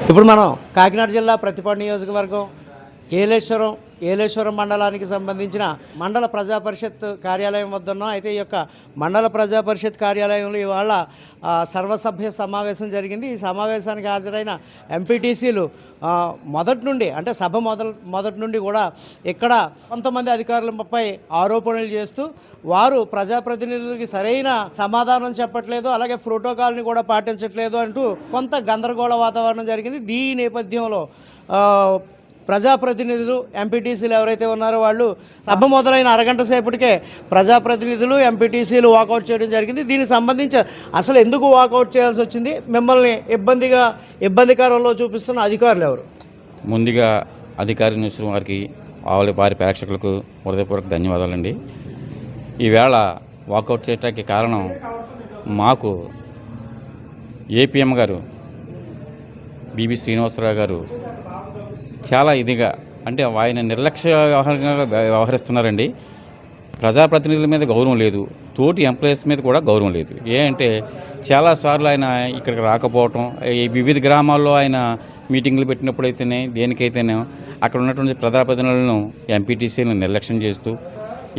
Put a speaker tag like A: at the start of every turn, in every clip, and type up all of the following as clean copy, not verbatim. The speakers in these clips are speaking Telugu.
A: ఇప్పుడు మనం కాకినాడ జిల్లా ప్రతిపాడు నియోజకవర్గం ఏలేశ్వరం మండలానికి సంబంధించిన మండల ప్రజా పరిషత్ కార్యాలయం వద్ద ఉన్నాం. అయితే ఈ యొక్క మండల ప్రజా పరిషత్ కార్యాలయంలో ఇవాళ సర్వసభ్య సమావేశం జరిగింది. ఈ సమావేశానికి హాజరైన ఎంపీటీసీలు మొదటి నుండి అంటే సభ మొదటి నుండి కూడా ఇక్కడ కొంతమంది అధికారులపై ఆరోపణలు చేస్తూ వారు ప్రజాప్రతినిధులకి సరైన సమాధానం చెప్పట్లేదు, అలాగే ప్రోటోకాల్ని కూడా పాటించట్లేదు అంటూ కొంత గందరగోళ వాతావరణం జరిగింది. ఈ నేపథ్యంలో ప్రజాప్రతినిధులు ఎంపీటీసీలు ఎవరైతే ఉన్నారో వాళ్ళు సభ మొదలైన అరగంట సేపటికే ప్రజాప్రతినిధులు ఎంపీటీసీలు వాకౌట్ చేయడం జరిగింది. దీనికి సంబంధించి అసలు ఎందుకు వాకౌట్ చేయాల్సి వచ్చింది, మిమ్మల్ని ఇబ్బందికరంలో చూపిస్తున్న అధికారులు ఎవరు?
B: ముందుగా అధికారి న్యూస్ వారికి వారి ప్రేక్షకులకు హృదయపూర్వక ధన్యవాదాలండి. ఈవేళ వాకౌట్ చేయడానికి కారణం మాకు ఏపీఎం గారు బివి శ్రీనివాసరావు గారు చాలా ఇదిగా అంటే ఆయన నిర్లక్ష్య వ్యవహరిస్తున్నారండి. ప్రజాప్రతినిధుల మీద గౌరవం లేదు, తోటి ఎంప్లాయీస్ మీద కూడా గౌరవం లేదు. అంటే చాలాసార్లు ఆయన ఇక్కడికి రాకపోవటం, ఈ వివిధ గ్రామాల్లో ఆయన మీటింగ్లు పెట్టినప్పుడైతేనే దేనికైతేనే అక్కడ ఉన్నటువంటి ప్రజాప్రతినిధులను ఎంపీటీసీలను నిర్లక్ష్యం చేస్తూ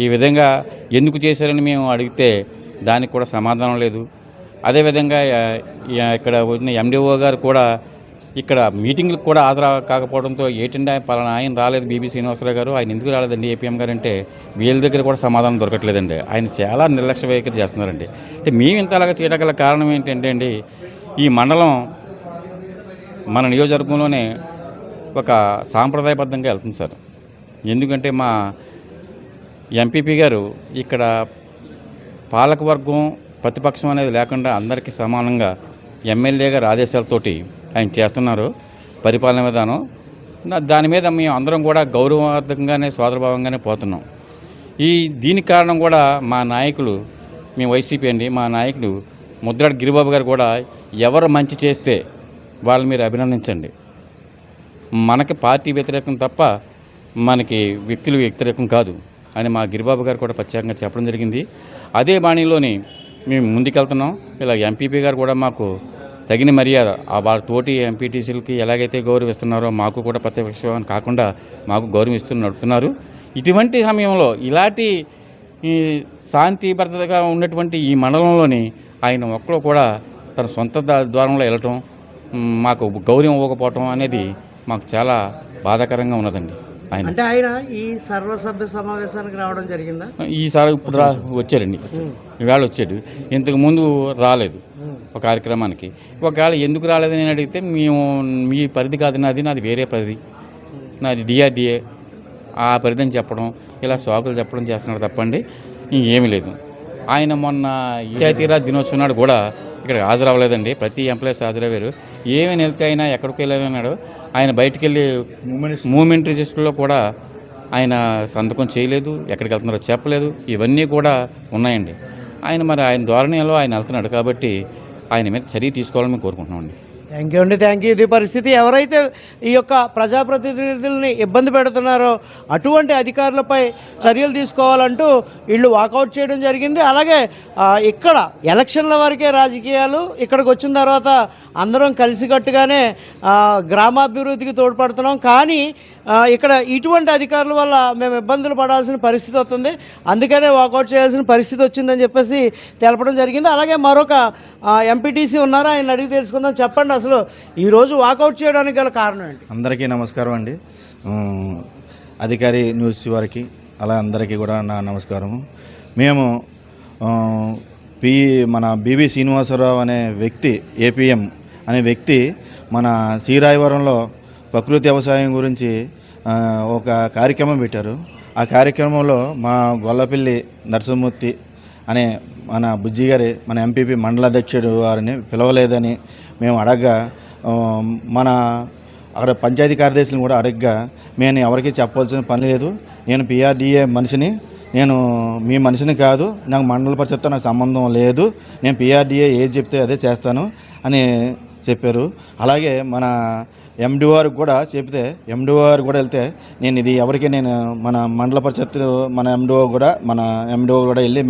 B: ఈ విధంగా ఎందుకు చేశారని మేము అడిగితే దానికి కూడా సమాధానం లేదు. అదేవిధంగా ఇక్కడ వచ్చిన ఎండిఓ గారు కూడా ఇక్కడ మీటింగ్లకు కూడా హాజరు కాకపోవడంతో ఏంటంటే పలానా ఆయన రాలేదు బీబీ శ్రీనివాసరావు గారు, ఆయన ఎందుకు రాలేదండి ఏపీఎం గారు అంటే వీళ్ళ దగ్గర కూడా సమాధానం దొరకట్లేదండి. ఆయన చాలా నిర్లక్ష్య వైఖరి చేస్తున్నారండి. అంటే మేము ఇంతలాగా చేయగల కారణం ఏంటంటే అండి, ఈ మండలం మన నియోజకవర్గంలోనే ఒక సాంప్రదాయబద్ధంగా వెళ్తుంది సార్. ఎందుకంటే మా ఎంపీపీ గారు ఇక్కడ పాలకవర్గం ప్రతిపక్షం అనేది లేకుండా అందరికీ సమానంగా ఎమ్మెల్యే గారి ఆదేశాలతోటి ఆయన చేస్తున్నారు పరిపాలన విధానం. దాని మీద మేము అందరం కూడా గౌరవార్థంగానే సోదరభావంగానే పోతున్నాం. దీనికి కారణం కూడా మా నాయకులు, మేము వైసీపీ అండి, మా నాయకుడు ముద్రాడి గిరిబాబు గారు కూడా ఎవరు మంచి చేస్తే వాళ్ళు మీరు అభినందించండి, మనకి పార్టీ వ్యతిరేకం తప్ప మనకి వ్యక్తులు వ్యతిరేకం కాదు అని మా గిరిబాబు గారు కూడా ప్రత్యేకంగా చెప్పడం జరిగింది. అదే బాణీలోని మేము ముందుకెళ్తున్నాం. ఇలా ఎంపీపీ గారు కూడా మాకు తగిన మర్యాద వాళ్ళ తోటి ఎంపీటీసీలకి ఎలాగైతే గౌరవిస్తున్నారో మాకు కూడా ప్రత్యక్షం కాకుండా మాకు గౌరవిస్తూ నడుపుతున్నారు. ఇటువంటి సమయంలో ఇలాంటి ఈ శాంతి భద్రతగా ఉన్నటువంటి ఈ మండలంలోని ఆయన ఒక్కరు కూడా తన సొంత ద్వారంలో వెళ్ళటం, మాకు గౌరవం ఇవ్వకపోవటం అనేది మాకు చాలా బాధాకరంగా ఉన్నదండి.
A: అంటే ఆయన ఈ సర్వసభ్య సమావేశానికి రావడం జరిగిందా?
B: ఈసారి ఇప్పుడు వచ్చారండి, ఈవేళ వచ్చాడు. ఇంతకుముందు రాలేదు ఒక కార్యక్రమానికి. ఒకవేళ ఎందుకు రాలేదని నేను అడిగితే మీ పరిధి కాదు, నాది వేరే పరిధి, నాది డిఆర్డిఏ ఆ పరిధి అని చెప్పడం, ఇలా సాకులు చెప్పడం చేస్తున్నాడు తప్పండి ఇంకేమీ లేదు. ఆయన మొన్న పంచాయతీరాజ్ దినోత్సవం నాడు కూడా ఇక్కడ హాజరవ్వలేదండి. ప్రతి ఎంప్లాయీస్ హాజరయ్యారు. ఏమైనా వెళ్తే అయినా ఎక్కడికి వెళ్ళాలన్నాడు. ఆయన బయటికి వెళ్ళి మూమెంట్ రిజిస్టర్లో కూడా ఆయన సంతకం చేయలేదు, ఎక్కడికి వెళ్తున్నారో చెప్పలేదు. ఇవన్నీ కూడా ఉన్నాయండి. ఆయన ధోరణిలో ఆయన వెళ్తున్నాడు కాబట్టి ఆయన మీద చర్య తీసుకోవాలని మేము కోరుకుంటున్నామండి.
A: Thank you. ఇది పరిస్థితి. ఎవరైతే ఈ యొక్క ప్రజాప్రతినిధుల్ని ఇబ్బంది పెడుతున్నారో అటువంటి అధికారులపై చర్యలు తీసుకోవాలంటూ వీళ్ళు వాకౌట్ చేయడం జరిగింది. అలాగే ఇక్కడ ఎలక్షన్ల వరకే రాజకీయాలు, ఇక్కడికి వచ్చిన తర్వాత అందరం కలిసికట్టుగానే గ్రామాభివృద్ధికి తోడ్పడుతున్నాం, కానీ ఇక్కడ ఇటువంటి అధికారుల వల్ల మేము ఇబ్బందులు పడాల్సిన పరిస్థితి వస్తుంది, అందుకనే వాకౌట్ చేయాల్సిన పరిస్థితి వచ్చిందని చెప్పేసి తెలపడం జరిగింది. అలాగే మరొక ఎంపీటీసీ ఉన్నారు, ఆయన అడిగి తెలుసుకుందాం. చెప్పండి, అసలు ఈరోజు వాకౌట్ చేయడానికి గల కారణం ఏంటి?
C: అందరికీ నమస్కారం అండి. అధికారి న్యూస్ వారికి అలా అందరికీ కూడా నా నమస్కారము. మేము మన బివి శ్రీనివాసరావు అనే వ్యక్తి, ఏపీఎం అనే వ్యక్తి మన శ్రీరాయవరంలో ప్రకృతి వ్యవసాయం గురించి ఒక కార్యక్రమం పెట్టారు. ఆ కార్యక్రమంలో మా గొల్లపల్లి నరసింహమూర్తి అనే మన బుజ్జి గారి, మన ఎంపీపీ మండల అధ్యక్షుడు వారిని పిలవలేదని మేము అడగ్గా, మన అక్కడ పంచాయతీ కార్యదర్శిని కూడా అడగ్గా, నేను ఎవరికి చెప్పవలసిన పని లేదు, నేను పిఆర్డిఏ మనిషిని, నేను మీ మనిషిని కాదు, నాకు మండల పరిషత్తో నాకు సంబంధం లేదు, నేను పిఆర్డిఏ ఏది చెప్తే అదే చేస్తాను అని చెప్పారు. అలాగే మన ఎండిఓ గారికి కూడా చెప్తే ఎండిఓ గారు కూడా వెళ్తే నేను ఇది ఎవరికి నేను మన మండల పరిషత్ మన ఎండిఓ కూడా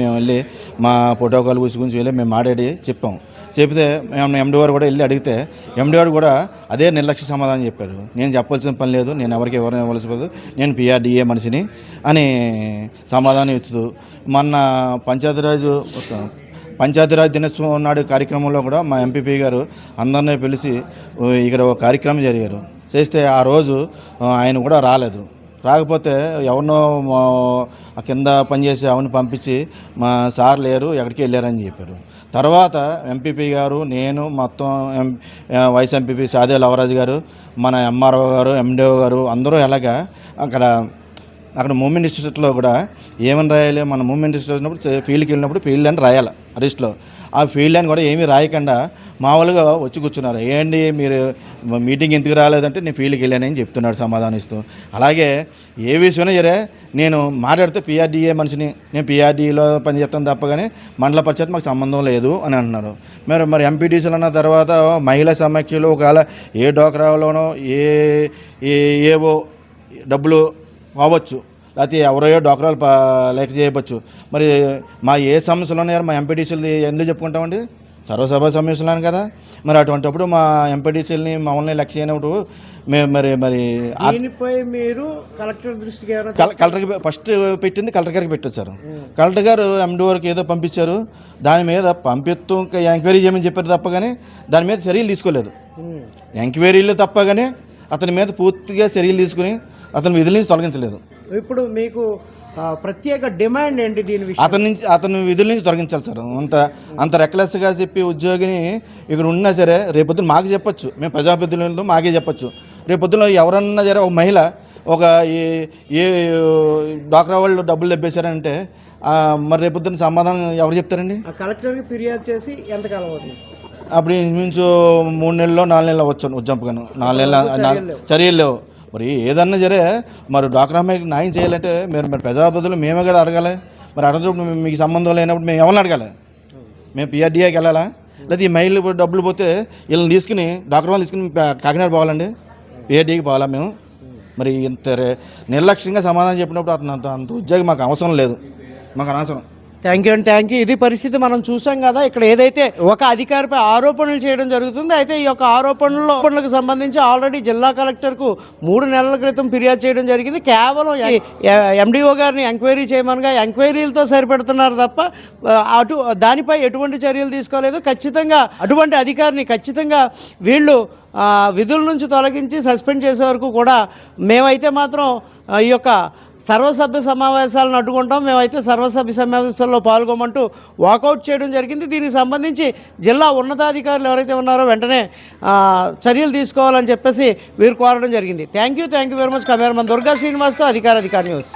C: మేము వెళ్ళి మా ప్రోటోకాల్ గురించి వెళ్ళి మేము మాట్లాడి చెప్పాం. చెప్తే మేము ఎండిఓ గారు కూడా వెళ్ళి అడిగితే ఎండిఓ గారు కూడా అదే నిర్లక్ష్య సమాధానం చెప్పారు. నేను చెప్పాల్సిన పని లేదు, నేను ఎవరికి ఎవరైనా ఇవ్వాల్సి లేదు, నేను PRDA మనిషిని అని సమాధానం ఇస్తూ మొన్న పంచాయతీరాజ్ దినోత్సవం నాడు కార్యక్రమంలో కూడా మా ఎంపీపీ గారు అందరినీ పిలిచి ఇక్కడ ఒక కార్యక్రమం జరిగారు. చేస్తే ఆ రోజు ఆయన కూడా రాలేదు. రాకపోతే ఎవరినో కింద పనిచేసి ఎవరిని పంపించి మా సార్ లేరు, ఎక్కడికి వెళ్ళారని చెప్పారు. తర్వాత ఎంపీపీ గారు, నేను, మొత్తం వైస్ ఎంపీపీ సాదే లవరాజు గారు, మన MRO గారు, MDO గారు అందరూ ఎలాగా అక్కడ మూమెంట్ ఇన్స్టిట్యూట్లో కూడా ఏమని రాయాలి, మన మూమెంట్ ఇన్స్టిట్యూట్ వచ్చినప్పుడు ఫీల్డ్కి వెళ్ళినప్పుడు ఫీల్డ్ అని రాయాలి రిస్ట్లో. ఆ ఫీల్డ్ అని కూడా ఏమీ రాయకుండా మామూలుగా వచ్చి కూర్చున్నారు. ఏంటి మీరు మీటింగ్ ఎందుకు రాలేదంటే నేను ఫీల్డ్కి వెళ్ళానని చెప్తున్నాడు సమాధానం ఇస్తూ. అలాగే ఏ విషయమైనా సరే నేను మాట్లాడితే PRDA మనిషిని, నేను PRDAలో పనిచేస్తాను తప్ప కానీ మండల పరిషత్ మాకు సంబంధం లేదు అని అంటున్నారు. మరి ఎంపీటీసీలు అన్న తర్వాత మహిళా సమీక్షలు ఒకవేళ ఏ డోక్రాలోనో ఏవో డబ్బులు అవ్వచ్చు, లేకపోతే ఎవరో డోక్రాలు లేక చేయవచ్చు. మరి మా ఏ సమస్యలు ఉన్నాయో మా ఎంపీటీసీలు ఎందుకు చెప్పుకుంటామండి? సర్వసభ సమస్యలు కదా. మరి అటువంటిప్పుడు మా ఎంపీటీసీలని మమ్మల్ని లెక్క చేయనప్పుడు మేము మరి
A: దీనిపై మీరు కలెక్టర్ దృష్టికి
C: కలెక్టర్కి ఫస్ట్ పెట్టింది కలెక్టర్ గారికి పెట్టారు. కలెక్టర్ గారు MDO గారికి ఏదో పంపించారు, దాని మీద పంపిస్తూ ఇంకా ఎంక్వైరీ చేయమని చెప్పారు తప్ప కానీ దాని మీద చర్యలు తీసుకోలేదు. ఎంక్వైరీలు తప్ప కానీ అతని మీద పూర్తిగా చర్యలు తీసుకుని అతని విధుల నుంచి తొలగించలేదు.
A: ఇప్పుడు మీకు ప్రత్యేక డిమాండ్ ఏంటి దీని విషయం?
C: అతను విధుల నుంచి తొలగించాలి సార్. అంత రెక్లెస్గా చెప్పి ఉద్యోగిని ఇక్కడ ఉన్నా సరే రేపొద్దున మాకు చెప్పొచ్చు, మేము ప్రజాప్రతినిధులు మాకే చెప్పొచ్చు. రేపొద్దున ఎవరన్నా సరే ఒక మహిళ ఒక ఏ డాక్రా వాళ్ళు డబ్బులు దెబ్బేశారంటే మరి రేపొద్దున సమాధానం ఎవరు చెప్తారండి?
A: కలెక్టర్కి ఫిర్యాదు చేసి ఎంతకాలం అవుతుంది?
C: అప్పుడు ఇంచుమించు 3 నెలల్లో 4 నెలలు వచ్చాను ఉజ్జంపగాను. 4 నెలల చర్యలు లేవు. మరి ఏదన్నా సరే మరి డాక్టర్ అమ్మాయికి న్యాయం చేయాలంటే మరి ప్రజాప్రతినిధులు మేమే కదా అడగాలి. మరి అడగప్పుడు మీకు సంబంధం లేనప్పుడు మేము ఎవరిని అడగాలి? మేము PRDAకి వెళ్ళాలా? లేదా ఈ మహిళలు డబ్బులు పోతే వీళ్ళని తీసుకుని డాక్టర్ వాళ్ళు తీసుకుని కాకినాడ పోవాలండి? PRDAకి పోవాలా మేము? మరి ఇంత నిర్లక్ష్యంగా సమాధానం చెప్పినప్పుడు అంత ఉద్యోగం మాకు అవసరం లేదు, మాకు అనవసరం.
A: Thank you. ఇది పరిస్థితి మనం చూసాం కదా. ఇక్కడ ఏదైతే ఒక అధికారిపై ఆరోపణలు చేయడం జరుగుతుంది, అయితే ఈ యొక్క ఆరోపణలకు సంబంధించి ఆల్రెడీ జిల్లా కలెక్టర్కు 3 నెలల క్రితం ఫిర్యాదు చేయడం జరిగింది. కేవలం MDO గారిని ఎంక్వైరీ చేయమనగా ఎంక్వైరీలతో సరిపెడుతున్నారు తప్ప దానిపై ఎటువంటి చర్యలు తీసుకోలేదు. ఖచ్చితంగా అటువంటి అధికారిని ఖచ్చితంగా వీళ్ళు విధుల నుంచి తొలగించి సస్పెండ్ చేసే వరకు కూడా మేమైతే మాత్రం ఈ యొక్క సర్వసభ్య సమావేశాలను అడ్డుకుంటాం, మేమైతే సర్వసభ్య సమావేశాల్లో పాల్గొమంటూ వాకౌట్ చేయడం జరిగింది. దీనికి సంబంధించి జిల్లా ఉన్నతాధికారులు ఎవరైతే ఉన్నారో వెంటనే చర్యలు తీసుకోవాలని చెప్పేసి వీరు కోరడం జరిగింది. Thank you very much. Cameraman Durga శ్రీనివాస్తో అధికార న్యూస్.